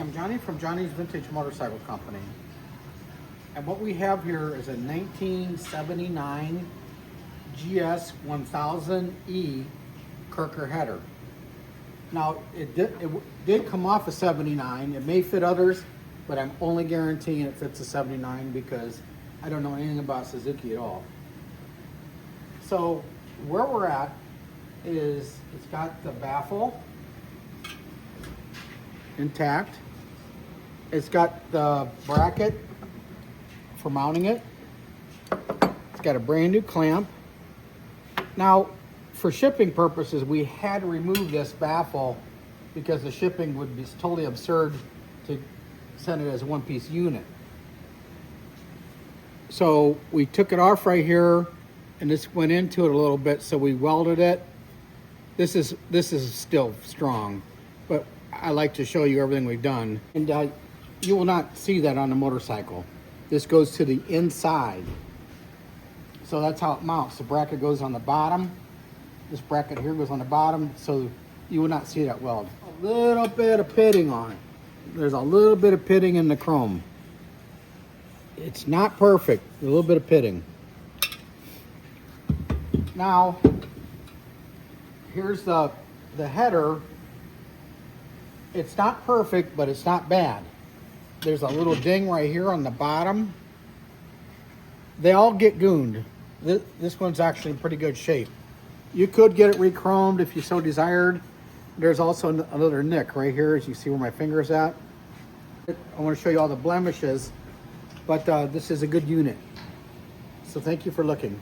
I'm Johnny from Johnny's Vintage Motorcycle Company. And what we have here is a 1979 Gs1000E kerker header. Now, it did come off a 79. It may fit others, but I'm only guaranteeing it fits a 79 because I don't know anything about Suzuki at all. So where we're at is it's got the baffle intact. It's got the bracket for mounting it. It's got a brand new clamp. Now, for shipping purposes, we had to remove this baffle because the shipping would be totally absurd to send it as a one-piece unit. So we took it off right here, and this went into it a little bit, so we welded it. This is still strong, but I like to show you everything we've done. And you will not see that on the motorcycle. This goes to the inside. So that's how it mounts. The bracket goes on the bottom. This bracket here goes on the bottom, so you will not see that weld. A little bit of pitting on it. There's a little bit of pitting in the chrome. It's not perfect, a little bit of pitting. Now, here's the header. It's not perfect, but it's not bad. There's a little ding right here on the bottom. They all get gooned. This one's actually in pretty good shape. You could get it re-chromed if you so desired. There's also another nick right here, as you see where my finger is at. I want to show you all the blemishes, but this is a good unit. So thank you for looking.